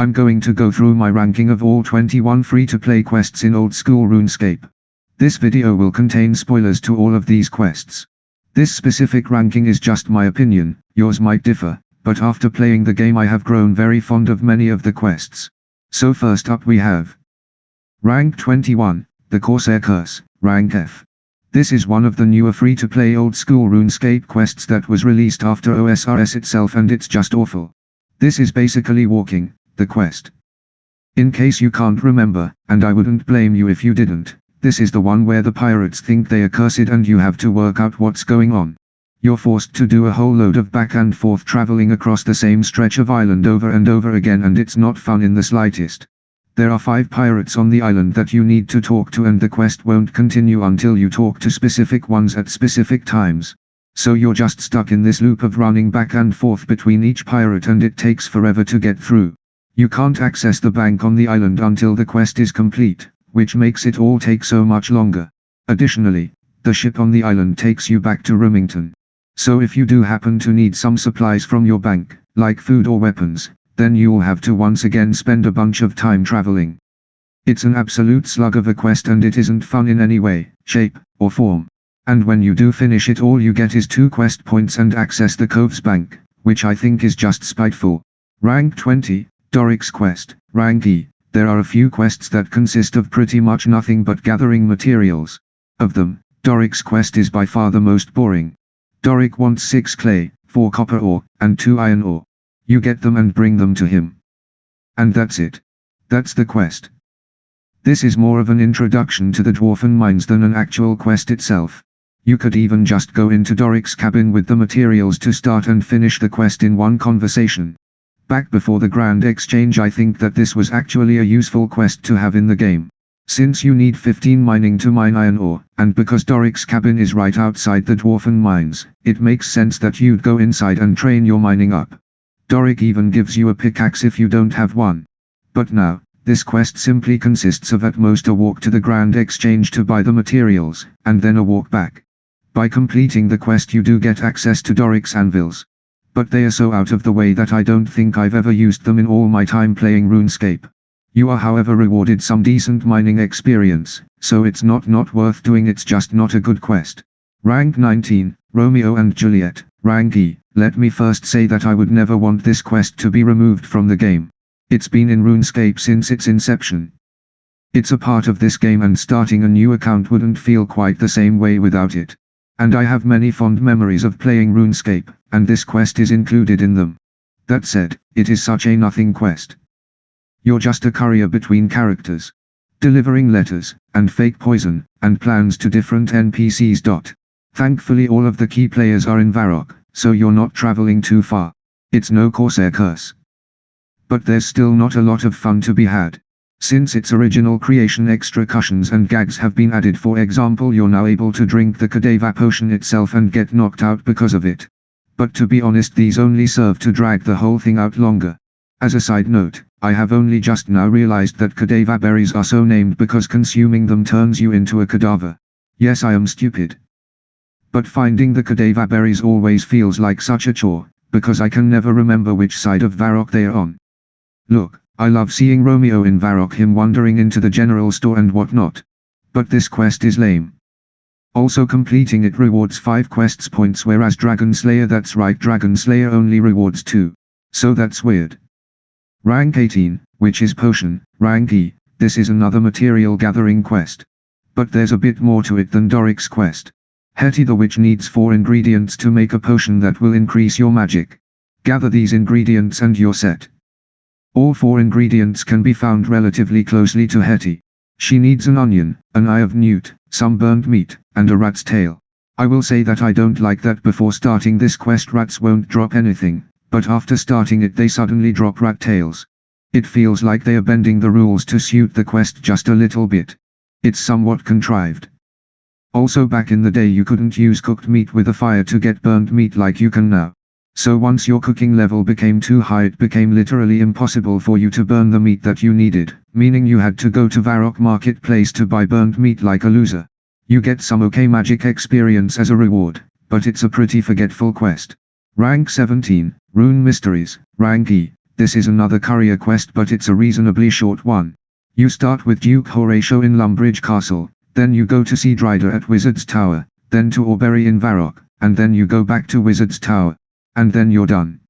I'm going to go through my ranking of all 21 free-to-play quests in old school RuneScape. This video will contain spoilers to all of these quests. This specific ranking is just my opinion, yours might differ, but after playing the game I have grown very fond of many of the quests. So first up we have Rank 21, the Corsair Curse, Rank F. This is one of the newer free-to-play old-school RuneScape quests that was released after OSRS itself, and it's just awful. This is basically walking the quest. In case you can't remember, and I wouldn't blame you if you didn't, this is the one where the pirates think they are cursed and you have to work out what's going on. You're forced to do a whole load of back and forth traveling across the same stretch of island over and over again, and it's not fun in the slightest. There are 5 pirates on the island that you need to talk to, and the quest won't continue until you talk to specific ones at specific times. So you're just stuck in this loop of running back and forth between each pirate, and it takes forever to get through. You can't access the bank on the island until the quest is complete, which makes it all take so much longer. Additionally, the ship on the island takes you back to Remington. So if you do happen to need some supplies from your bank, like food or weapons, then you'll have to once again spend a bunch of time traveling. It's an absolute slug of a quest, and it isn't fun in any way, shape, or form. And when you do finish it, all you get is 2 quest points and access the Cove's bank, which I think is just spiteful. Rank 20, Doric's quest, Rank E. There are a few quests that consist of pretty much nothing but gathering materials. Of them, Doric's quest is by far the most boring. Doric wants 6 clay, 4 copper ore, and 2 iron ore. You get them and bring them to him. And that's it. That's the quest. This is more of an introduction to the dwarven mines than an actual quest itself. You could even just go into Doric's cabin with the materials to start and finish the quest in one conversation. Back before the Grand Exchange, I think that this was actually a useful quest to have in the game. Since you need 15 mining to mine iron ore, and because Doric's cabin is right outside the dwarven mines, it makes sense that you'd go inside and train your mining up. Doric even gives you a pickaxe if you don't have one. But now, this quest simply consists of at most a walk to the Grand Exchange to buy the materials, and then a walk back. By completing the quest you do get access to Doric's anvils. But they are so out of the way that I don't think I've ever used them in all my time playing RuneScape. You are however rewarded some decent mining experience, so it's not worth doing, it's just not a good quest. Rank 19, Romeo and Juliet, Rank E. Let me first say that I would never want this quest to be removed from the game. It's been in RuneScape since its inception. It's a part of this game, and starting a new account wouldn't feel quite the same way without it. And I have many fond memories of playing RuneScape, and this quest is included in them. That said, it is such a nothing quest. You're just a courier between characters, delivering letters, and fake poison, and plans to different NPCs. Thankfully all of the key players are in Varrock, so you're not traveling too far. It's no Corsair Curse. But there's still not a lot of fun to be had. Since its original creation, extra cushions and gags have been added. For example, you're now able to drink the cadaver potion itself and get knocked out because of it. But to be honest, these only serve to drag the whole thing out longer. As a side note, I have only just now realized that cadaver berries are so named because consuming them turns you into a cadaver. Yes, I am stupid. But finding the cadaver berries always feels like such a chore, because I can never remember which side of Varrock they are on. Look, I love seeing Romeo in Varrock, him wandering into the general store and whatnot. But this quest is lame. Also, completing it rewards 5 quests points, whereas Dragon Slayer, that's right, Dragon Slayer only rewards 2. So that's weird. Rank 18, which is Potion, Rank E. This is another material gathering quest. But there's a bit more to it than Doric's quest. Hetty the Witch needs 4 ingredients to make a potion that will increase your magic. Gather these ingredients and you're set. All 4 ingredients can be found relatively closely to Hetty. She needs an onion, an eye of newt, some burnt meat, and a rat's tail. I will say that I don't like that before starting this quest rats won't drop anything, but after starting it they suddenly drop rat tails. It feels like they are bending the rules to suit the quest just a little bit. It's somewhat contrived. Also, back in the day you couldn't use cooked meat with a fire to get burnt meat like you can now. So once your cooking level became too high, it became literally impossible for you to burn the meat that you needed, meaning you had to go to Varrock Marketplace to buy burnt meat like a loser. You get some okay magic experience as a reward, but it's a pretty forgetful quest. Rank 17, Rune Mysteries, Rank E. This is another courier quest, but it's a reasonably short one. You start with Duke Horatio in Lumbridge Castle, then you go to Seedrider at Wizard's Tower, then to Auberry in Varrock, and then you go back to Wizard's Tower. And then you're done.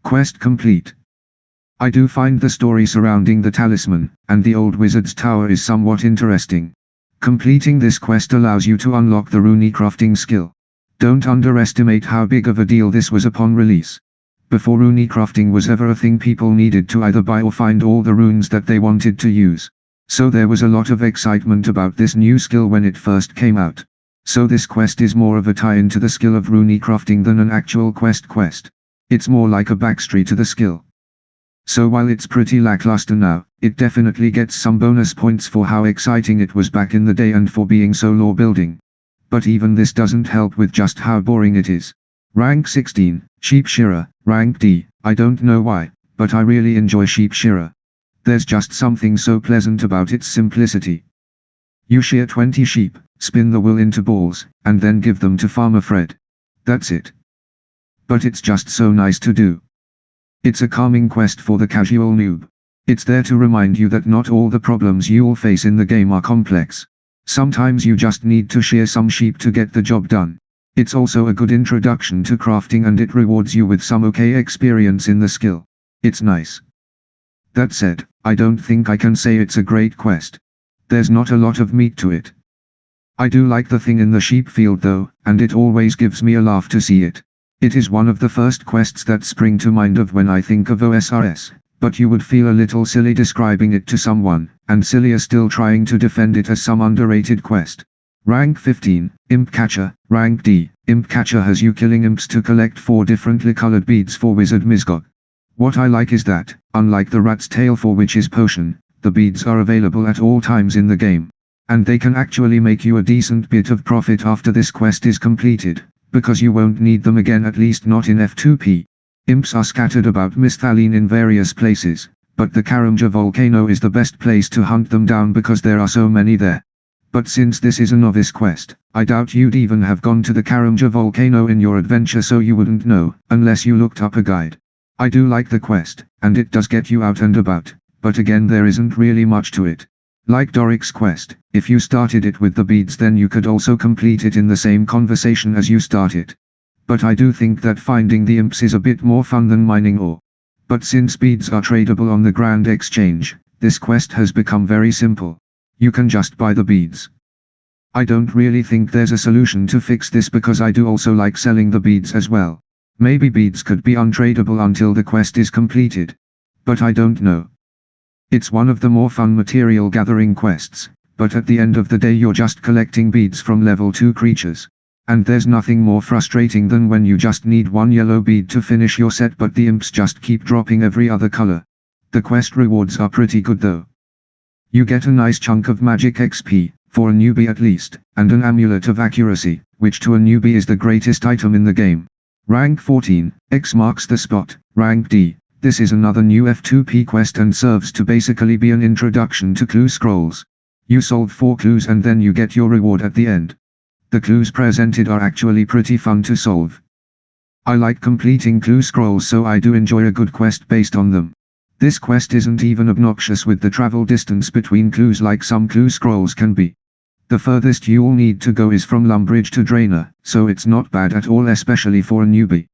Quest complete. I do find the story surrounding the talisman, and the old Wizard's Tower is somewhat interesting. Completing this quest allows you to unlock the rune crafting skill. Don't underestimate how big of a deal this was upon release. Before rune crafting was ever a thing, people needed to either buy or find all the runes that they wanted to use. So there was a lot of excitement about this new skill when it first came out. So this quest is more of a tie-in to the skill of rune crafting than an actual quest. It's more like a backstory to the skill. So while it's pretty lackluster now, it definitely gets some bonus points for how exciting it was back in the day and for being so lore building. But even this doesn't help with just how boring it is. Rank 16, Sheep Shearer, Rank D. I don't know why, but I really enjoy Sheep Shearer. There's just something so pleasant about its simplicity. You shear 20 sheep, spin the wool into balls, and then give them to Farmer Fred. That's it. But it's just so nice to do. It's a calming quest for the casual noob. It's there to remind you that not all the problems you'll face in the game are complex. Sometimes you just need to shear some sheep to get the job done. It's also a good introduction to crafting, and it rewards you with some okay experience in the skill. It's nice. That said, I don't think I can say it's a great quest. There's not a lot of meat to it. I do like the thing in the sheep field though, and it always gives me a laugh to see it. It is one of the first quests that spring to mind of when I think of OSRS, but you would feel a little silly describing it to someone, and sillier still trying to defend it as some underrated quest. Rank 15, Imp Catcher, Rank D. Imp Catcher has you killing imps to collect 4 differently colored beads for Wizard Misgog. What I like is that, unlike the Rat's Tail for Witch's Potion, the beads are available at all times in the game. And they can actually make you a decent bit of profit after this quest is completed, because you won't need them again, at least not in F2P. Imps are scattered about Misthalin in various places, but the Karamja volcano is the best place to hunt them down because there are so many there. But since this is a novice quest, I doubt you'd even have gone to the Karamja volcano in your adventure, so you wouldn't know, unless you looked up a guide. I do like the quest, and it does get you out and about, but again there isn't really much to it. Like Doric's quest, if you started it with the beads then you could also complete it in the same conversation as you start it. But I do think that finding the imps is a bit more fun than mining ore. But since beads are tradable on the Grand Exchange, this quest has become very simple. You can just buy the beads. I don't really think there's a solution to fix this because I do also like selling the beads as well. Maybe beads could be untradeable until the quest is completed. But I don't know. It's one of the more fun material gathering quests, but at the end of the day you're just collecting beads from level 2 creatures. And there's nothing more frustrating than when you just need one yellow bead to finish your set but the imps just keep dropping every other color. The quest rewards are pretty good though. You get a nice chunk of magic XP, for a newbie at least, and an amulet of accuracy, which to a newbie is the greatest item in the game. Rank 14, X marks the spot, Rank D. This is another new F2P quest and serves to basically be an introduction to clue scrolls. You solve 4 clues and then you get your reward at the end. The clues presented are actually pretty fun to solve. I like completing clue scrolls, so I do enjoy a good quest based on them. This quest isn't even obnoxious with the travel distance between clues like some clue scrolls can be. The furthest you'll need to go is from Lumbridge to Draenor, so it's not bad at all, especially for a newbie.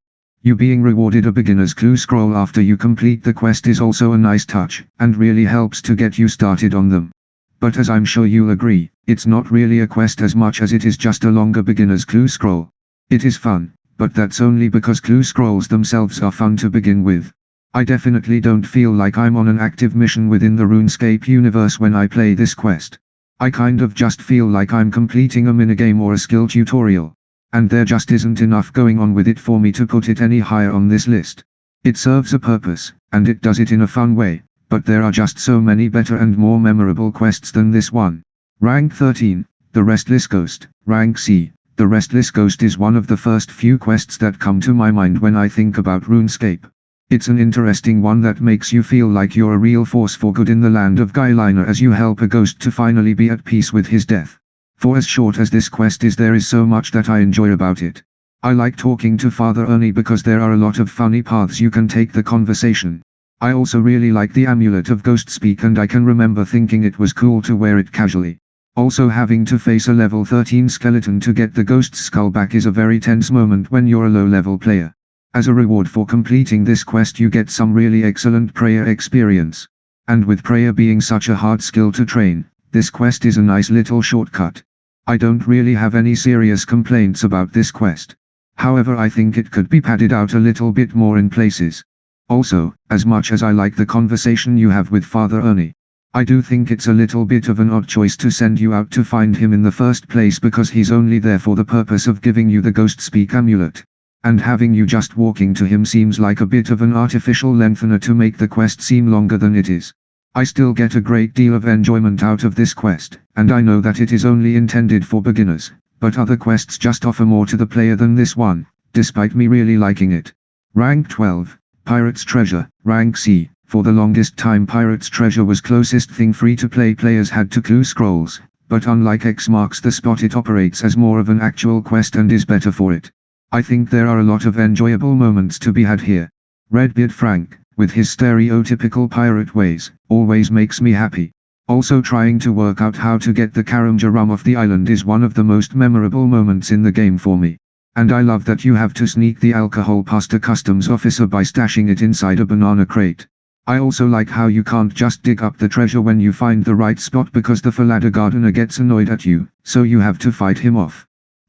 You being rewarded a beginner's clue scroll after you complete the quest is also a nice touch, and really helps to get you started on them. But as I'm sure you'll agree, it's not really a quest as much as it is just a longer beginner's clue scroll. It is fun, but that's only because clue scrolls themselves are fun to begin with. I definitely don't feel like I'm on an active mission within the RuneScape universe when I play this quest. I kind of just feel like I'm completing a minigame or a skill tutorial. And there just isn't enough going on with it for me to put it any higher on this list. It serves a purpose, and it does it in a fun way, but there are just so many better and more memorable quests than this one. Rank 13, The Restless Ghost, Rank C. The Restless Ghost is one of the first few quests that come to my mind when I think about RuneScape. It's an interesting one that makes you feel like you're a real force for good in the land of Guyliner as you help a ghost to finally be at peace with his death. For as short as this quest is, there is so much that I enjoy about it. I like talking to Father Ernie because there are a lot of funny paths you can take the conversation. I also really like the amulet of Ghost Speak, and I can remember thinking it was cool to wear it casually. Also, having to face a level 13 skeleton to get the Ghost's skull back is a very tense moment when you're a low-level player. As a reward for completing this quest you get some really excellent prayer experience. And with prayer being such a hard skill to train, this quest is a nice little shortcut. I don't really have any serious complaints about this quest. However, I think it could be padded out a little bit more in places. Also, as much as I like the conversation you have with Father Ernie, I do think it's a little bit of an odd choice to send you out to find him in the first place, because he's only there for the purpose of giving you the Ghost Speak amulet. And having you just walking to him seems like a bit of an artificial lengthener to make the quest seem longer than it is. I still get a great deal of enjoyment out of this quest, and I know that it is only intended for beginners, but other quests just offer more to the player than this one, despite me really liking it. Rank 12. Pirate's Treasure, Rank C. For the longest time Pirate's Treasure was closest thing free-to-play players had to clue scrolls, but unlike X marks the spot, it operates as more of an actual quest and is better for it. I think there are a lot of enjoyable moments to be had here. Redbeard Frank, with his stereotypical pirate ways, always makes me happy. Also, trying to work out how to get the Karamja rum off the island is one of the most memorable moments in the game for me. And I love that you have to sneak the alcohol past a customs officer by stashing it inside a banana crate. I also like how you can't just dig up the treasure when you find the right spot, because the Falada gardener gets annoyed at you, so you have to fight him off.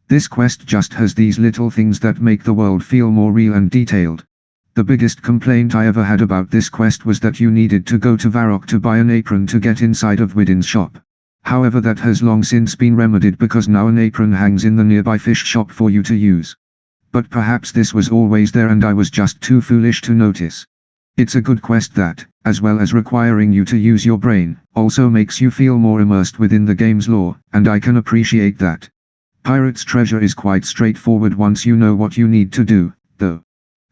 This quest just has these little things that make the world feel more real and detailed. The biggest complaint I ever had about this quest was that you needed to go to Varrock to buy an apron to get inside of Widin's shop. However, that has long since been remedied, because now an apron hangs in the nearby fish shop for you to use. But perhaps this was always there and I was just too foolish to notice. It's a good quest that, as well as requiring you to use your brain, also makes you feel more immersed within the game's lore, and I can appreciate that. Pirate's Treasure is quite straightforward once you know what you need to do, though.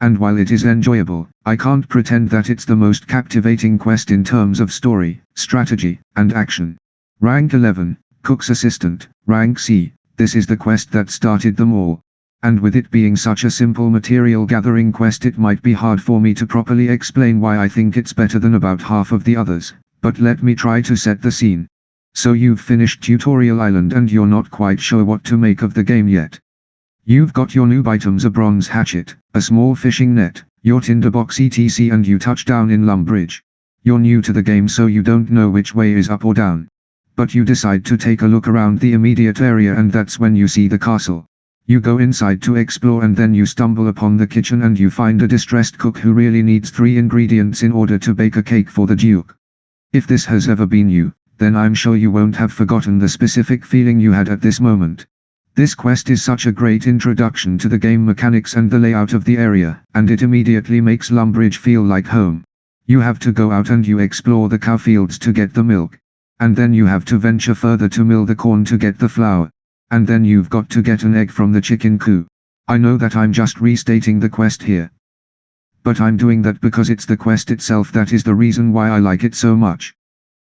And while it is enjoyable, I can't pretend that it's the most captivating quest in terms of story, strategy, and action. Rank 11, Cook's Assistant, Rank C. This is the quest that started them all. And with it being such a simple material gathering quest, it might be hard for me to properly explain why I think it's better than about half of the others, but let me try to set the scene. So you've finished Tutorial Island and you're not quite sure what to make of the game yet. You've got your noob items, a bronze hatchet, a small fishing net, your tinderbox etc, and you touch down in Lumbridge. You're new to the game, so you don't know which way is up or down. But you decide to take a look around the immediate area, and that's when you see the castle. You go inside to explore, and then you stumble upon the kitchen and you find a distressed cook who really needs 3 ingredients in order to bake a cake for the Duke. If this has ever been you, then I'm sure you won't have forgotten the specific feeling you had at this moment. This quest is such a great introduction to the game mechanics and the layout of the area, and it immediately makes Lumbridge feel like home. You have to go out and you explore the cow fields to get the milk. And then you have to venture further to mill the corn to get the flour. And then you've got to get an egg from the chicken coop. I know that I'm just restating the quest here. But I'm doing that because it's the quest itself that is the reason why I like it so much.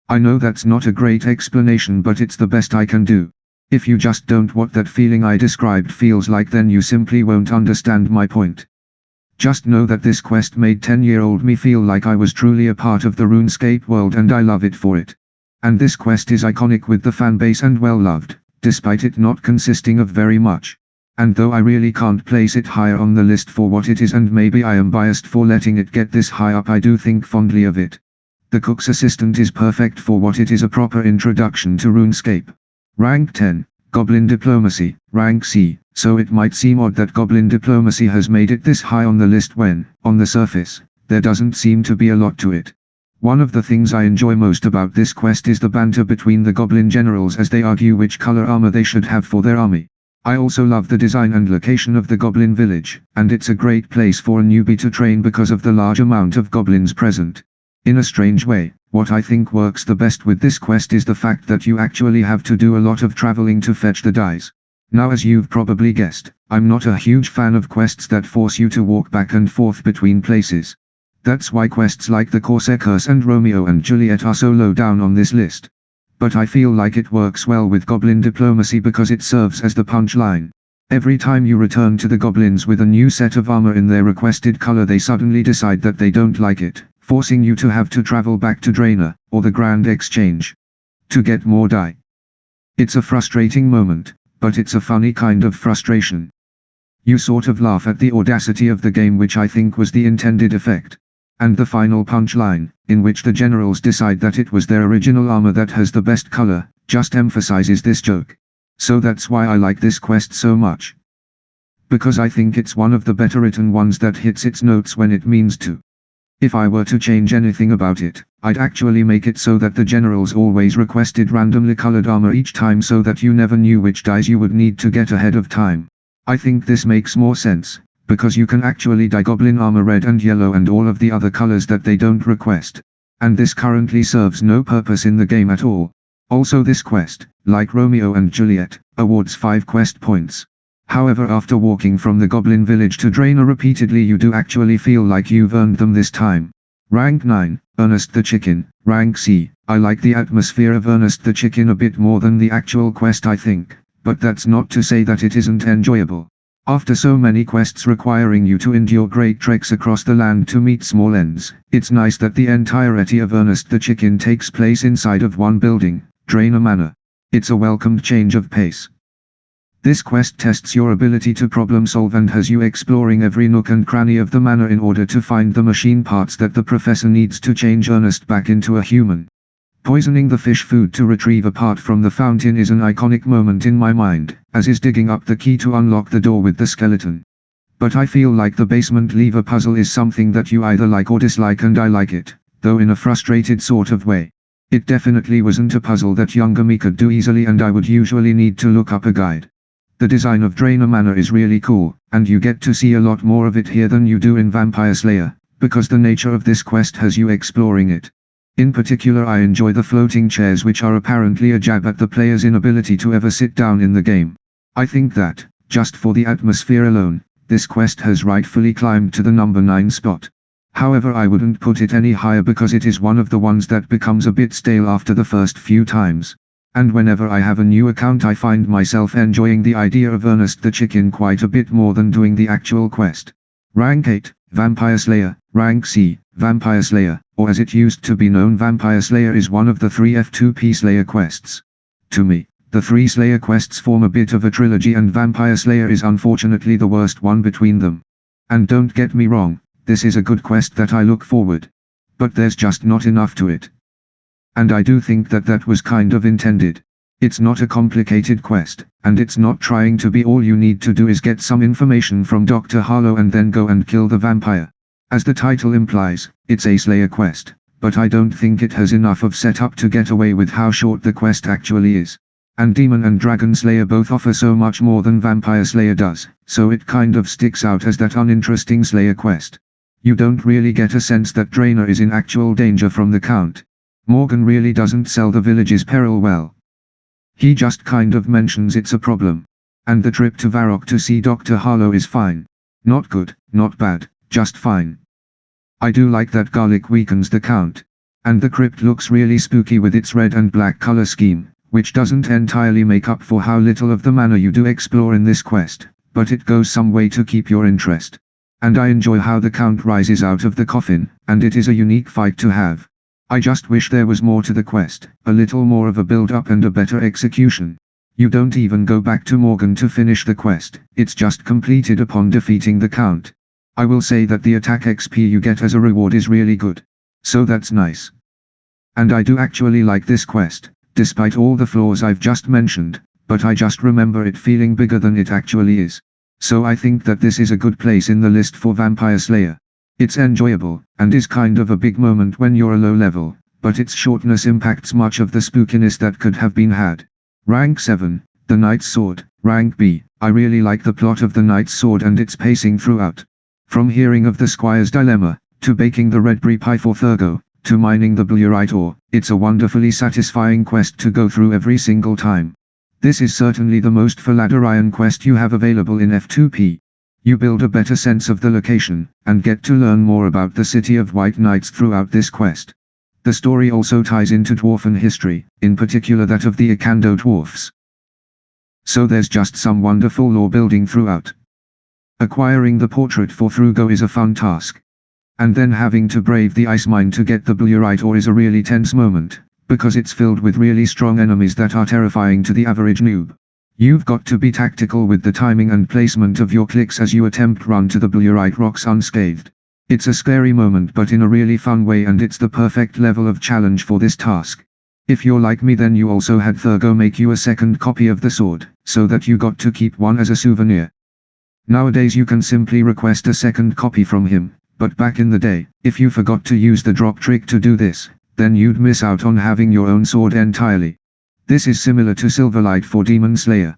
I know that's not a great explanation, but it's the best I can do. If you just don't what that feeling I described feels like, then you simply won't understand my point. Just know that this quest made 10-year-old me feel like I was truly a part of the RuneScape world, and I love it for it. And this quest is iconic with the fanbase and well loved, despite it not consisting of very much. And though I really can't place it higher on the list for what it is, and maybe I am biased for letting it get this high up, I do think fondly of it. The Cook's Assistant is perfect for what it is, a proper introduction to RuneScape. Rank 10, Goblin Diplomacy, Rank C. So it might seem odd that Goblin Diplomacy has made it this high on the list when, on the surface, there doesn't seem to be a lot to it. One of the things I enjoy most about this quest is the banter between the Goblin generals as they argue which color armor they should have for their army. I also love the design and location of the Goblin village, and it's a great place for a newbie to train because of the large amount of goblins present. In a strange way, what I think works the best with this quest is the fact that you actually have to do a lot of traveling to fetch the dice. Now, as you've probably guessed, I'm not a huge fan of quests that force you to walk back and forth between places. That's why quests like the Corsair Curse and Romeo and Juliet are so low down on this list. But I feel like it works well with Goblin Diplomacy because it serves as the punchline. Every time you return to the goblins with a new set of armor in their requested color, they suddenly decide that they don't like it, forcing you to have to travel back to Draenor, or the Grand Exchange, to get more dye. It's a frustrating moment, but it's a funny kind of frustration. You sort of laugh at the audacity of the game, which I think was the intended effect. And the final punchline, in which the generals decide that it was their original armor that has the best color, just emphasizes this joke. So that's why I like this quest so much. Because I think it's one of the better written ones that hits its notes when it means to. If I were to change anything about it, I'd actually make it so that the generals always requested randomly colored armor each time, so that you never knew which dyes you would need to get ahead of time. I think this makes more sense, because you can actually dye goblin armor red and yellow and all of the other colors that they don't request. And this currently serves no purpose in the game at all. Also, this quest, like Romeo and Juliet, awards 5 quest points. However, after walking from the Goblin Village to Draenor repeatedly, you do actually feel like you've earned them this time. Rank 9, Ernest the Chicken. Rank C. I like the atmosphere of Ernest the Chicken a bit more than the actual quest, I think, but that's not to say that it isn't enjoyable. After so many quests requiring you to endure great treks across the land to meet small ends, it's nice that the entirety of Ernest the Chicken takes place inside of one building, Draenor Manor. It's a welcomed change of pace. This quest tests your ability to problem solve and has you exploring every nook and cranny of the manor in order to find the machine parts that the professor needs to change Ernest back into a human. Poisoning the fish food to retrieve a part from the fountain is an iconic moment in my mind, as is digging up the key to unlock the door with the skeleton. But I feel like the basement lever puzzle is something that you either like or dislike, and I like it, though in a frustrated sort of way. It definitely wasn't a puzzle that younger me could do easily, and I would usually need to look up a guide. The design of Draenor Manor is really cool, and you get to see a lot more of it here than you do in Vampyre Slayer, because the nature of this quest has you exploring it. In particular, I enjoy the floating chairs, which are apparently a jab at the player's inability to ever sit down in the game. I think that, just for the atmosphere alone, this quest has rightfully climbed to the number 9 spot. However, I wouldn't put it any higher because it is one of the ones that becomes a bit stale after the first few times. And whenever I have a new account, I find myself enjoying the idea of Ernest the Chicken quite a bit more than doing the actual quest. Rank 8, Vampyre Slayer. Rank C, Vampyre Slayer, or as it used to be known, Vampyre Slayer, is one of the 3 F2P Slayer quests. To me, the 3 Slayer quests form a bit of a trilogy, and Vampyre Slayer is unfortunately the worst one between them. And don't get me wrong, this is a good quest that I look forward. But there's just not enough to it. And I do think that that was kind of intended. It's not a complicated quest, and it's not trying to be. All you need to do is get some information from Dr. Harlow and then go and kill the vampire. As the title implies, it's a Slayer quest, but I don't think it has enough of setup to get away with how short the quest actually is. And Demon and Dragon Slayer both offer so much more than Vampyre Slayer does, so it kind of sticks out as that uninteresting Slayer quest. You don't really get a sense that Draenor is in actual danger from the Count. Morgan really doesn't sell the village's peril well. He just kind of mentions it's a problem. And the trip to Varrock to see Dr. Harlow is fine. Not good, not bad, just fine. I do like that garlic weakens the Count. And the crypt looks really spooky with its red and black color scheme, which doesn't entirely make up for how little of the manor you do explore in this quest, but it goes some way to keep your interest. And I enjoy how the Count rises out of the coffin, and it is a unique fight to have. I just wish there was more to the quest, a little more of a build-up and a better execution. You don't even go back to Morgan to finish the quest, it's just completed upon defeating the Count. I will say that the attack XP you get as a reward is really good. So that's nice. And I do actually like this quest, despite all the flaws I've just mentioned, but I just remember it feeling bigger than it actually is. So I think that this is a good place in the list for Vampyre Slayer. It's enjoyable, and is kind of a big moment when you're a low level, but its shortness impacts much of the spookiness that could have been had. Rank 7, The Knight's Sword. Rank B, I really like the plot of The Knight's Sword and its pacing throughout. From hearing of the Squire's dilemma, to baking the red pie for Thurgo, to mining the Blurite ore, it's a wonderfully satisfying quest to go through every single time. This is certainly the most Faladorian quest you have available in F2P. You build a better sense of the location, and get to learn more about the city of White Knights throughout this quest. The story also ties into dwarven history, in particular that of the Ikando dwarfs. So there's just some wonderful lore building throughout. Acquiring the portrait for Thrugo is a fun task. And then having to brave the ice mine to get the blue right ore is a really tense moment, because it's filled with really strong enemies that are terrifying to the average noob. You've got to be tactical with the timing and placement of your clicks as you attempt run to the blue right rocks unscathed. It's a scary moment but in a really fun way, and it's the perfect level of challenge for this task. If you're like me, then you also had Thurgo make you a second copy of the sword, so that you got to keep one as a souvenir. Nowadays you can simply request a second copy from him, but back in the day, if you forgot to use the drop trick to do this, then you'd miss out on having your own sword entirely. This is similar to Silverlight for Demon Slayer.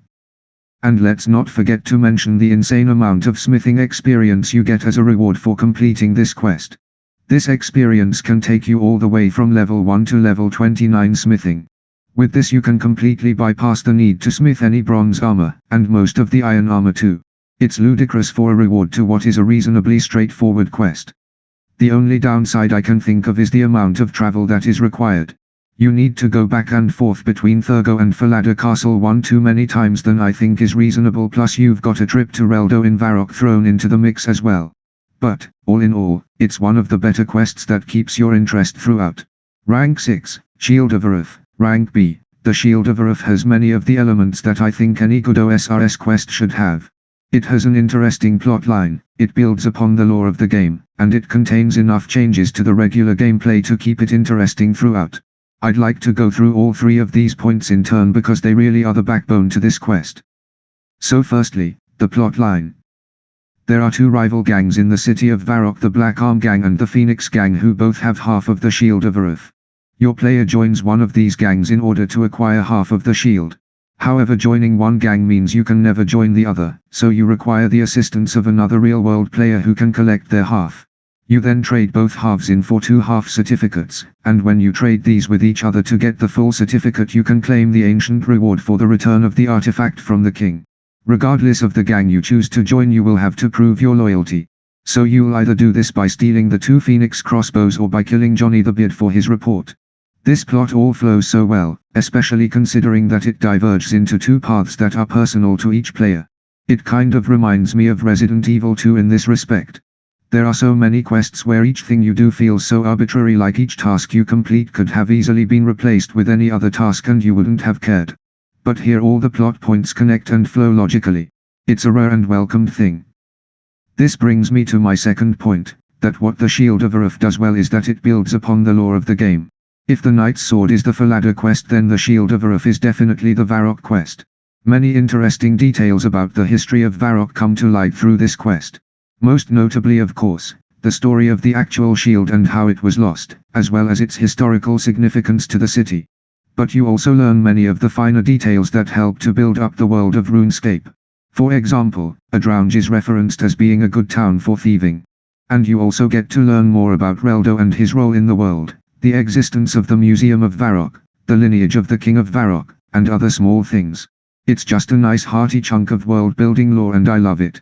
And let's not forget to mention the insane amount of smithing experience you get as a reward for completing this quest. This experience can take you all the way from level 1 to level 29 smithing. With this you can completely bypass the need to smith any bronze armor, and most of the iron armor too. It's ludicrous for a reward to what is a reasonably straightforward quest. The only downside I can think of is the amount of travel that is required. You need to go back and forth between Thurgo and Falada Castle one too many times than I think is reasonable, plus you've got a trip to Reldo in Varrock thrown into the mix as well. But, all in all, it's one of the better quests that keeps your interest throughout. Rank 6, Shield of Arrav. Rank B. The Shield of Arrav has many of the elements that I think any good OSRS quest should have. It has an interesting plotline, it builds upon the lore of the game, and it contains enough changes to the regular gameplay to keep it interesting throughout. I'd like to go through all three of these points in turn because they really are the backbone to this quest. So firstly, the plotline. There are two rival gangs in the city of Varrock, the Black Arm Gang and the Phoenix Gang, who both have half of the Shield of Arrav. Your player joins one of these gangs in order to acquire half of the shield. However, joining one gang means you can never join the other, so you require the assistance of another real-world player who can collect their half. You then trade both halves in for 2 half certificates, and when you trade these with each other to get the full certificate, you can claim the ancient reward for the return of the artifact from the king. Regardless of the gang you choose to join, you will have to prove your loyalty. So you'll either do this by stealing the 2 Phoenix crossbows or by killing Johnny the Beard for his report. This plot all flows so well, especially considering that it diverges into 2 paths that are personal to each player. It kind of reminds me of Resident Evil 2 in this respect. There are so many quests where each thing you do feels so arbitrary, like each task you complete could have easily been replaced with any other task and you wouldn't have cared. But here all the plot points connect and flow logically. It's a rare and welcomed thing. This brings me to my second point, that what the Shield of Arrav does well is that it builds upon the lore of the game. If the Knight's Sword is the Falada quest, then the Shield of Arrav is definitely the Varrock quest. Many interesting details about the history of Varrock come to light through this quest. Most notably, of course, the story of the actual shield and how it was lost, as well as its historical significance to the city. But you also learn many of the finer details that help to build up the world of RuneScape. For example, Adrounge is referenced as being a good town for thieving. And you also get to learn more about Reldo and his role in the world, the existence of the Museum of Varrock, the lineage of the King of Varrock, and other small things. It's just a nice hearty chunk of world-building lore and I love it.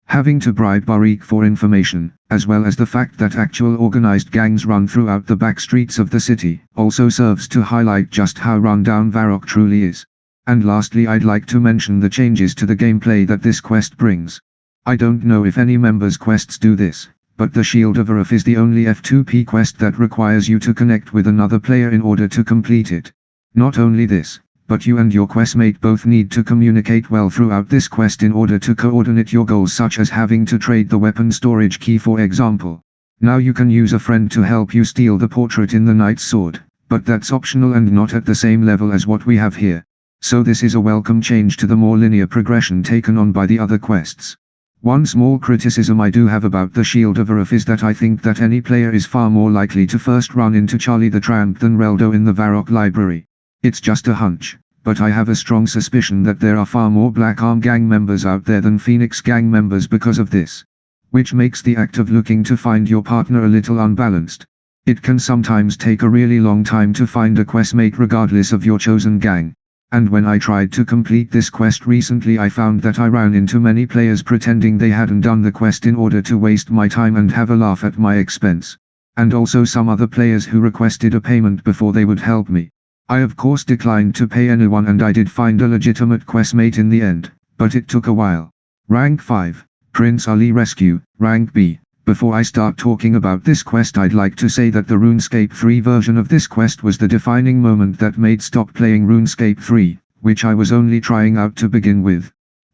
Having to bribe Doric for information, as well as the fact that actual organized gangs run throughout the back streets of the city, also serves to highlight just how run-down Varrock truly is. And lastly, I'd like to mention the changes to the gameplay that this quest brings. I don't know if any members' quests do this, but the Shield of Arrav is the only F2P quest that requires you to connect with another player in order to complete it. Not only this, but you and your questmate both need to communicate well throughout this quest in order to coordinate your goals, such as having to trade the weapon storage key, for example. Now you can use a friend to help you steal the portrait in the Knight's Sword, but that's optional and not at the same level as what we have here. So this is a welcome change to the more linear progression taken on by the other quests. One small criticism I do have about the Shield of Arrav is that I think that any player is far more likely to first run into Charlie the Tramp than Reldo in the Varrock library. It's just a hunch, but I have a strong suspicion that there are far more Black Arm Gang members out there than Phoenix Gang members because of this. Which makes the act of looking to find your partner a little unbalanced. It can sometimes take a really long time to find a questmate regardless of your chosen gang. And when I tried to complete this quest recently, I found that I ran into many players pretending they hadn't done the quest in order to waste my time and have a laugh at my expense. And also some other players who requested a payment before they would help me. I of course declined to pay anyone and I did find a legitimate questmate in the end, but it took a while. Rank 5, Prince Ali Rescue. Rank B, Before I start talking about this quest, I'd like to say that the RuneScape 3 version of this quest was the defining moment that made stop playing RuneScape 3, which I was only trying out to begin with.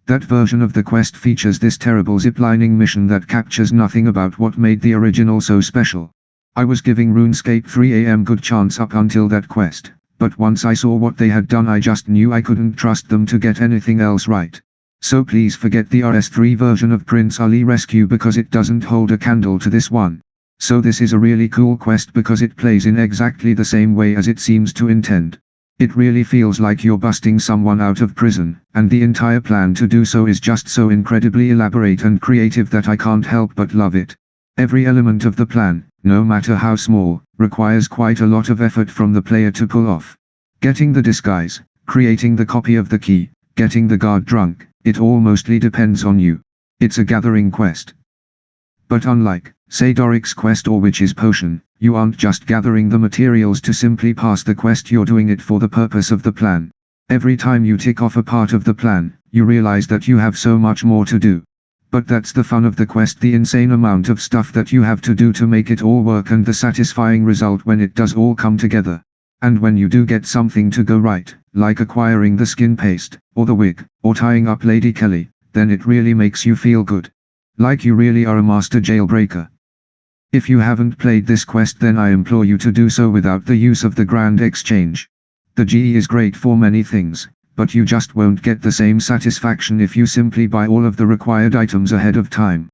That version of the quest features this terrible ziplining mission that captures nothing about what made the original so special. I was giving RuneScape 3 a good chance up until that quest, but once I saw what they had done I just knew I couldn't trust them to get anything else right. So please forget the RS3 version of Prince Ali Rescue because it doesn't hold a candle to this one. So this is a really cool quest because it plays in exactly the same way as it seems to intend. It really feels like you're busting someone out of prison, and the entire plan to do so is just so incredibly elaborate and creative that I can't help but love it. Every element of the plan, no matter how small, requires quite a lot of effort from the player to pull off. Getting the disguise, creating the copy of the key, getting the guard drunk, it all mostly depends on you. It's a gathering quest. But unlike, say Doric's quest or Witch's Potion, you aren't just gathering the materials to simply pass the quest, you're doing it for the purpose of the plan. Every time you tick off a part of the plan, you realize that you have so much more to do. But that's the fun of the quest, the insane amount of stuff that you have to do to make it all work and the satisfying result when it does all come together. And when you do get something to go right, like acquiring the skin paste, or the wig, or tying up Lady Kelly, then it really makes you feel good. Like you really are a master jailbreaker. If you haven't played this quest, then I implore you to do so without the use of the Grand Exchange. The GE is great for many things, but you just won't get the same satisfaction if you simply buy all of the required items ahead of time.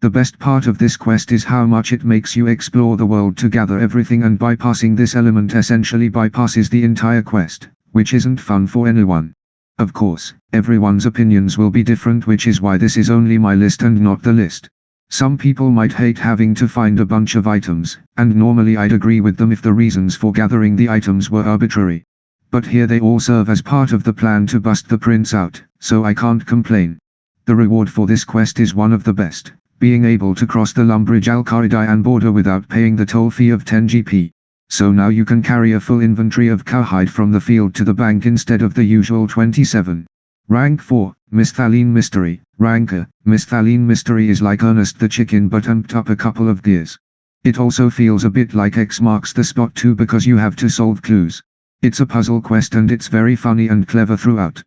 The best part of this quest is how much it makes you explore the world to gather everything, and bypassing this element essentially bypasses the entire quest, which isn't fun for anyone. Of course, everyone's opinions will be different, which is why this is only my list and not the list. Some people might hate having to find a bunch of items, and normally I'd agree with them if the reasons for gathering the items were arbitrary. But here they all serve as part of the plan to bust the prince out, so I can't complain. The reward for this quest is one of the best, being able to cross the Lumbridge Al-Qaridian border without paying the toll fee of 10 GP. So now you can carry a full inventory of cowhide from the field to the bank instead of the usual 27. Rank 4, Misthalin Mystery. Ranker, Misthalin Mystery is like Ernest the Chicken but amped up a couple of gears. It also feels a bit like X Marks the Spot too because you have to solve clues. It's a puzzle quest and it's very funny and clever throughout.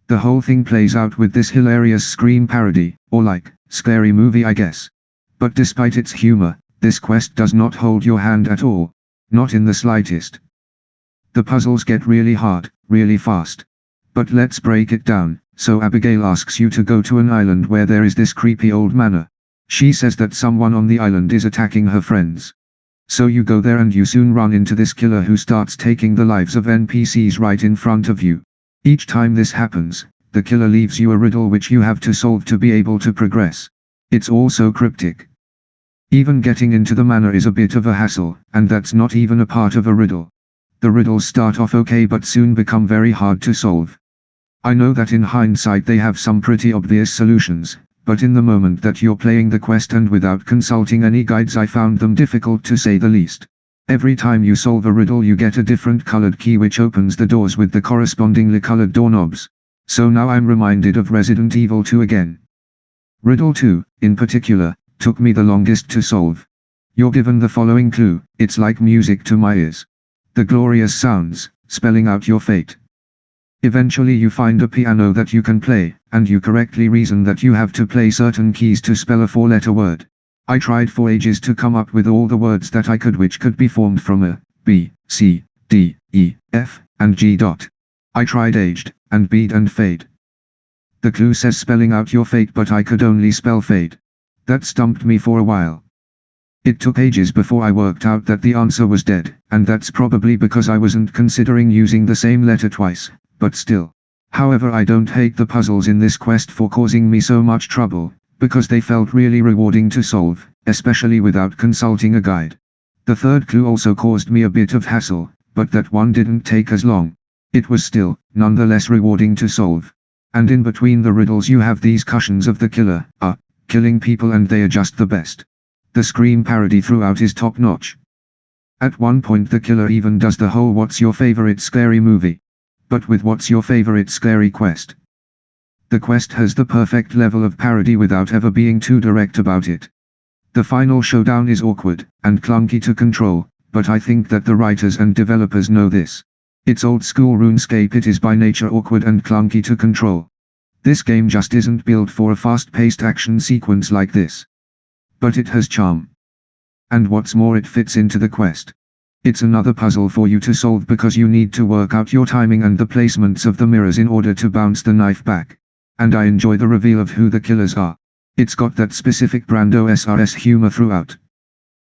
The whole thing plays out with this hilarious Scream parody, or like, scary movie I guess. But despite its humor, this quest does not hold your hand at all. Not in the slightest. The puzzles get really hard, really fast. But let's break it down. So Abigail asks you to go to an island where there is this creepy old manor. She says that someone on the island is attacking her friends. So you go there and you soon run into this killer who starts taking the lives of NPCs right in front of you. Each time this happens, the killer leaves you a riddle which you have to solve to be able to progress. It's all so cryptic. Even getting into the manor is a bit of a hassle, and that's not even a part of a riddle. The riddles start off okay but soon become very hard to solve. I know that in hindsight they have some pretty obvious solutions, but in the moment that you're playing the quest and without consulting any guides I found them difficult to say the least. Every time you solve a riddle you get a different colored key which opens the doors with the correspondingly colored doorknobs. So now I'm reminded of Resident Evil 2 again. Riddle 2, in particular, took me the longest to solve. You're given the following clue, it's like music to my ears. The glorious sounds, spelling out your fate. Eventually you find a piano that you can play, and you correctly reason that you have to play certain keys to spell a 4-letter word. I tried for ages to come up with all the words that I could which could be formed from a, B, C, D, E, F, and G dot. I tried aged, and bead and fade. The clue says spelling out your fate but I could only spell fade. That stumped me for a while. It took ages before I worked out that the answer was dead, and that's probably because I wasn't considering using the same letter twice, but still. However, I don't hate the puzzles in this quest for causing me so much trouble, because they felt really rewarding to solve, especially without consulting a guide. The third clue also caused me a bit of hassle, but that one didn't take as long. It was still, nonetheless rewarding to solve. And in between the riddles you have these cushions of the killer, killing people, and they are just the best. The Scream parody throughout is top notch. At one point the killer even does the whole "what's your favorite scary movie?" but with "what's your favorite scary quest?" The quest has the perfect level of parody without ever being too direct about it. The final showdown is awkward, and clunky to control, but I think that the writers and developers know this. It's old school RuneScape, it is by nature awkward and clunky to control. This game just isn't built for a fast-paced action sequence like this. But it has charm. And what's more, it fits into the quest. It's another puzzle for you to solve because you need to work out your timing and the placements of the mirrors in order to bounce the knife back. And I enjoy the reveal of who the killers are. It's got that specific brand OSRS humor throughout.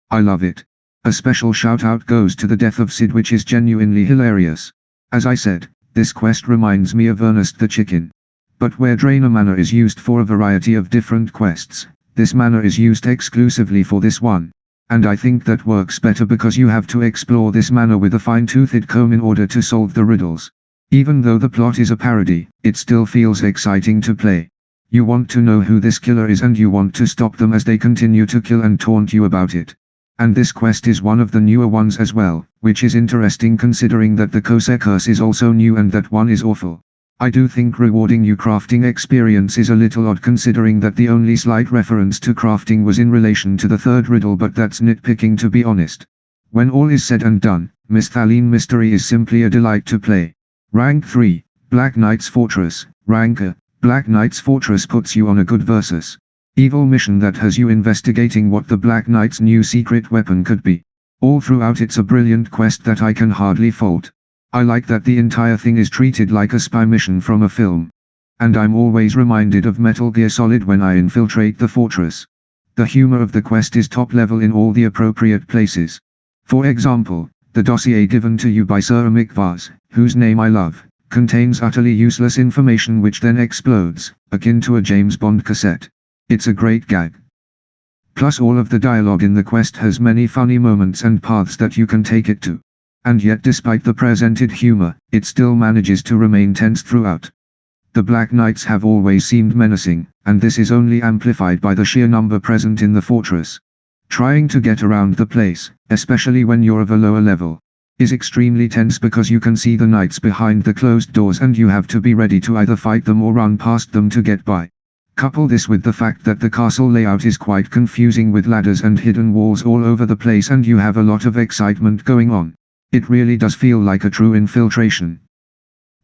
I love it. A special shout out goes to the death of Sid, which is genuinely hilarious. As I said, this quest reminds me of Ernest the Chicken. But where Drainer Manor is used for a variety of different quests, this manor is used exclusively for this one. And I think that works better because you have to explore this manor with a fine-toothed comb in order to solve the riddles. Even though the plot is a parody, it still feels exciting to play. You want to know who this killer is and you want to stop them as they continue to kill and taunt you about it. And this quest is one of the newer ones as well, which is interesting considering that the Corsair Curse is also new and that one is awful. I do think rewarding you crafting experience is a little odd considering that the only slight reference to crafting was in relation to the third riddle, but that's nitpicking to be honest. When all is said and done, Misthalin Mystery is simply a delight to play. Rank 3, Black Knight's Fortress. Rank Black Knight's Fortress puts you on a good versus evil mission that has you investigating what the Black Knight's new secret weapon could be. All throughout it's a brilliant quest that I can hardly fault. I like that the entire thing is treated like a spy mission from a film. And I'm always reminded of Metal Gear Solid when I infiltrate the fortress. The humor of the quest is top level in all the appropriate places. For example, the dossier given to you by Sir Mick Vaz, whose name I love, contains utterly useless information which then explodes, akin to a James Bond cassette. It's a great gag. Plus all of the dialogue in the quest has many funny moments and paths that you can take it to. And yet despite the presented humor, it still manages to remain tense throughout. The Black Knights have always seemed menacing, and this is only amplified by the sheer number present in the fortress. Trying to get around the place, especially when you're of a lower level, is extremely tense because you can see the knights behind the closed doors and you have to be ready to either fight them or run past them to get by. Couple this with the fact that the castle layout is quite confusing with ladders and hidden walls all over the place and you have a lot of excitement going on. It really does feel like a true infiltration.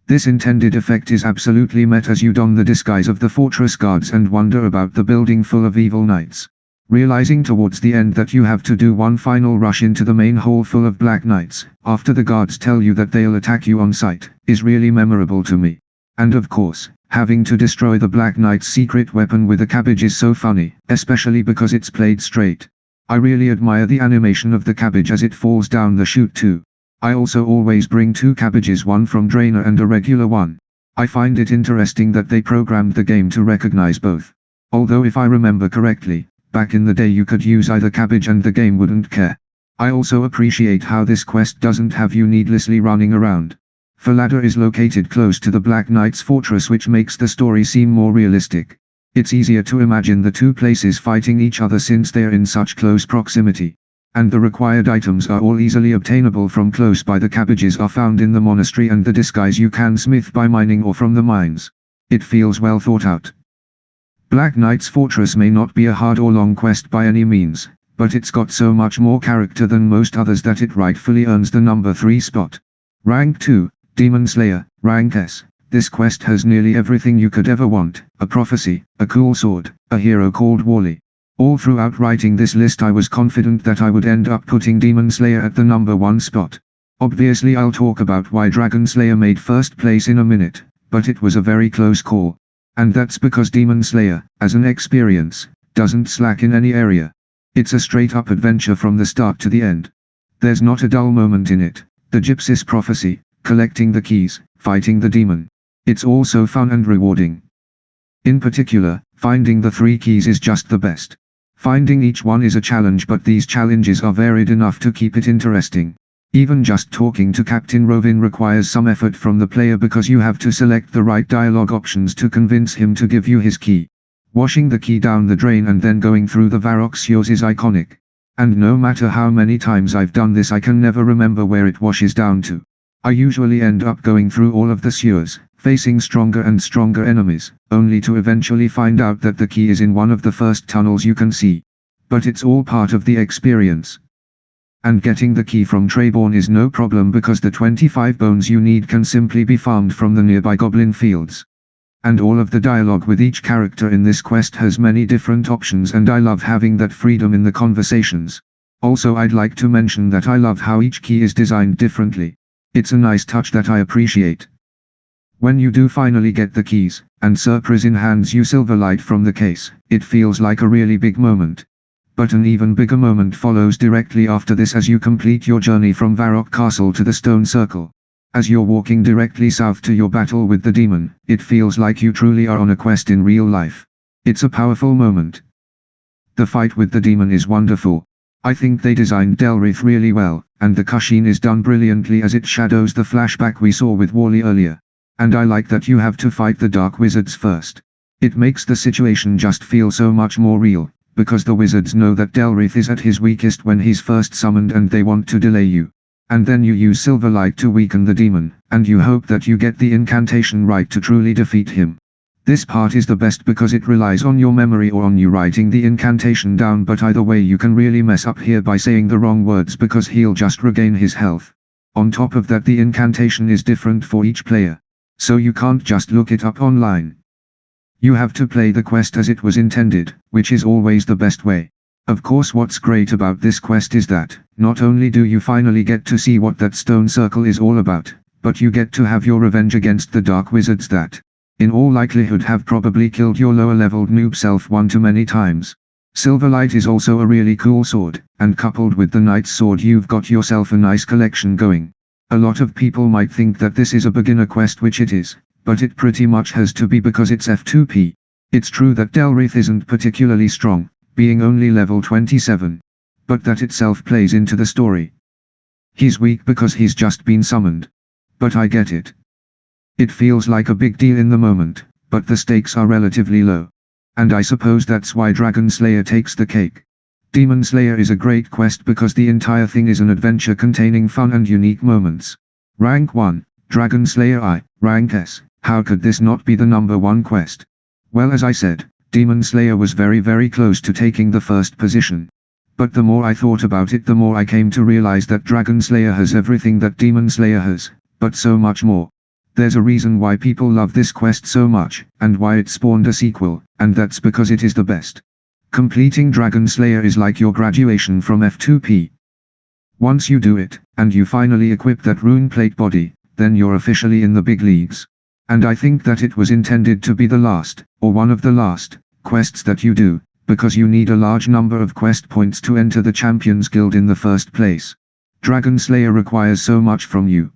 This intended effect is absolutely met as you don the disguise of the fortress guards and wander about the building full of evil knights. Realizing towards the end that you have to do one final rush into the main hall full of black knights, after the guards tell you that they'll attack you on sight, is really memorable to me. And of course, having to destroy the Black Knight's secret weapon with a cabbage is so funny, especially because it's played straight. I really admire the animation of the cabbage as it falls down the chute too. I also always bring two cabbages, one from Drainer and a regular one. I find it interesting that they programmed the game to recognize both. Although if I remember correctly, back in the day you could use either cabbage and the game wouldn't care. I also appreciate how this quest doesn't have you needlessly running around. The ladder is located close to the Black Knight's fortress, which makes the story seem more realistic. It's easier to imagine the two places fighting each other since they are in such close proximity. And the required items are all easily obtainable from close by. The cabbages are found in the monastery and the disguise you can smith by mining or from the mines. It feels well thought out. Black Knight's Fortress may not be a hard or long quest by any means, but it's got so much more character than most others that it rightfully earns the number 3 spot. Rank 2, Demon Slayer. Rank S. This quest has nearly everything you could ever want: a prophecy, a cool sword, a hero called Wally. All throughout writing this list I was confident that I would end up putting Demon Slayer at the number 1 spot. Obviously I'll talk about why Dragon Slayer made first place in a minute, but it was a very close call. And that's because Demon Slayer, as an experience, doesn't slack in any area. It's a straight up adventure from the start to the end. There's not a dull moment in it. The Gypsy's prophecy, collecting the keys, fighting the demon. It's all so fun and rewarding. In particular, finding the 3 keys is just the best. Finding each one is a challenge, but these challenges are varied enough to keep it interesting. Even just talking to Captain Rovin requires some effort from the player because you have to select the right dialogue options to convince him to give you his key. Washing the key down the drain and then going through the Varrock sewers is iconic. And no matter how many times I've done this, I can never remember where it washes down to. I usually end up going through all of the sewers, facing stronger and stronger enemies, only to eventually find out that the key is in one of the first tunnels you can see. But it's all part of the experience. And getting the key from Treborn is no problem because the 25 bones you need can simply be farmed from the nearby goblin fields. And all of the dialogue with each character in this quest has many different options, and I love having that freedom in the conversations. Also, I'd like to mention that I love how each key is designed differently. It's a nice touch that I appreciate. When you do finally get the keys, and Sir Prizin hands you Silverlight from the case, it feels like a really big moment. But an even bigger moment follows directly after this as you complete your journey from Varrock Castle to the Stone Circle. As you're walking directly south to your battle with the demon, it feels like you truly are on a quest in real life. It's a powerful moment. The fight with the demon is wonderful. I think they designed Delrith really well, and the cutscene is done brilliantly as it shadows the flashback we saw with Wally earlier. And I like that you have to fight the Dark Wizards first. It makes the situation just feel so much more real, because the wizards know that Delrith is at his weakest when he's first summoned and they want to delay you. And then you use Silverlight to weaken the demon, and you hope that you get the incantation right to truly defeat him. This part is the best because it relies on your memory or on you writing the incantation down, but either way you can really mess up here by saying the wrong words because he'll just regain his health. On top of that, the incantation is different for each player. So you can't just look it up online. You have to play the quest as it was intended, which is always the best way. Of course, what's great about this quest is that, not only do you finally get to see what that stone circle is all about, but you get to have your revenge against the dark wizards that, in all likelihood, have probably killed your lower leveled noob self one too many times. Silverlight is also a really cool sword, and coupled with the knight's sword you've got yourself a nice collection going. A lot of people might think that this is a beginner quest, which it is, but it pretty much has to be because it's F2P. It's true that Delrith isn't particularly strong, being only level 27. But that itself plays into the story. He's weak because he's just been summoned. But I get it. It feels like a big deal in the moment, but the stakes are relatively low. And I suppose that's why Dragon Slayer takes the cake. Demon Slayer is a great quest because the entire thing is an adventure containing fun and unique moments. Rank 1, Dragon Slayer I, Rank S. How could this not be the #1 quest? Well, as I said, Demon Slayer was very close to taking the first position. But the more I thought about it, the more I came to realize that Dragon Slayer has everything that Demon Slayer has, but so much more. There's a reason why people love this quest so much, and why it spawned a sequel, and that's because it is the best. Completing Dragon Slayer is like your graduation from F2P. Once you do it, and you finally equip that rune plate body, then you're officially in the big leagues. And I think that it was intended to be the last, or one of the last, quests that you do, because you need a large number of quest points to enter the Champions Guild in the first place. Dragon Slayer requires so much from you.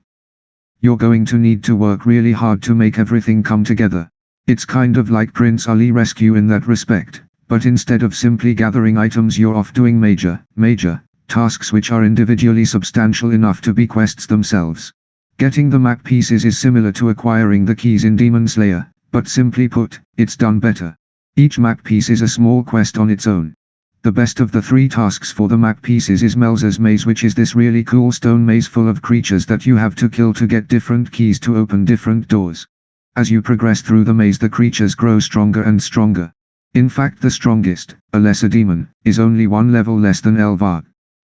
You're going to need to work really hard to make everything come together. It's kind of like Prince Ali Rescue in that respect, but instead of simply gathering items you're off doing major tasks which are individually substantial enough to be quests themselves. Getting the map pieces is similar to acquiring the keys in Demon Slayer, but simply put, it's done better. Each map piece is a small quest on its own. The best of the 3 tasks for the map pieces is Melzer's Maze, which is this really cool stone maze full of creatures that you have to kill to get different keys to open different doors. As you progress through the maze, the creatures grow stronger and stronger. In fact, the strongest, a lesser demon, is only 1 level less than Elvarg.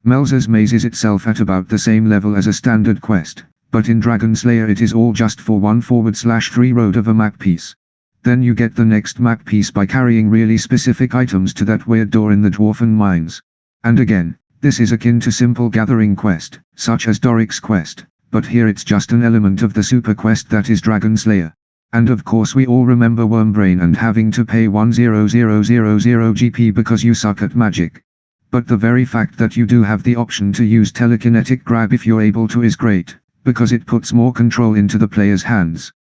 Melzer's Maze is itself at about the same level as a standard quest, but in Dragon Slayer it is all just for 1/3 road of a map piece. Then you get the next map piece by carrying really specific items to that weird door in the Dwarfen Mines. And again, this is akin to simple gathering quest, such as Doric's quest, but here it's just an element of the super quest that is Dragon Slayer. And of course we all remember Wormbrain and having to pay 10000 GP because you suck at magic. But the very fact that you do have the option to use telekinetic grab if you're able to is great, because it puts more control into the player's hands.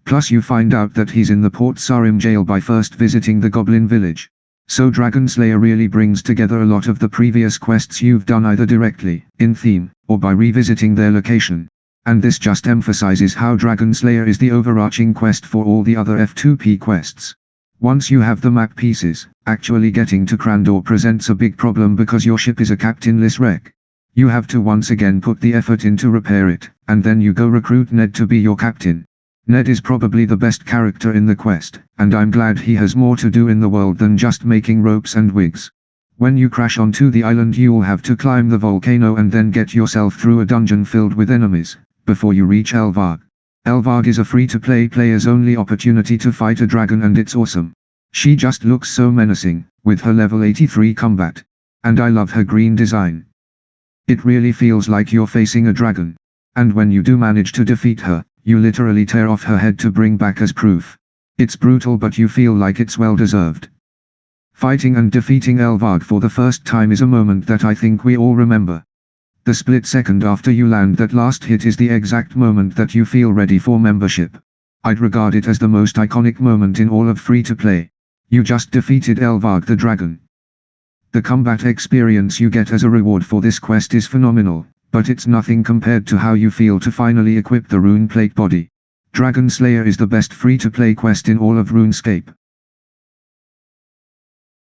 Plus you find out that he's in the Port Sarim jail by first visiting the Goblin Village. So Dragon Slayer really brings together a lot of the previous quests you've done either directly, in theme, or by revisiting their location. And this just emphasizes how Dragon Slayer is the overarching quest for all the other F2P quests. Once you have the map pieces, actually getting to Crandor presents a big problem because your ship is a captainless wreck. You have to once again put the effort in to repair it, and then you go recruit Ned to be your captain. Ned is probably the best character in the quest, and I'm glad he has more to do in the world than just making ropes and wigs. When you crash onto the island you'll have to climb the volcano and then get yourself through a dungeon filled with enemies, before you reach Elvarg. Elvarg is a free-to-play player's only opportunity to fight a dragon and it's awesome. She just looks so menacing, with her level 83 combat. And I love her green design. It really feels like you're facing a dragon. And when you do manage to defeat her, you literally tear off her head to bring back as proof. It's brutal but you feel like it's well deserved. Fighting and defeating Elvarg for the first time is a moment that I think we all remember. The split second after you land that last hit is the exact moment that you feel ready for membership. I'd regard it as the most iconic moment in all of free-to-play. You just defeated Elvarg the dragon. The combat experience you get as a reward for this quest is phenomenal, but it's nothing compared to how you feel to finally equip the rune plate body. Dragon Slayer is the best free-to-play quest in all of RuneScape.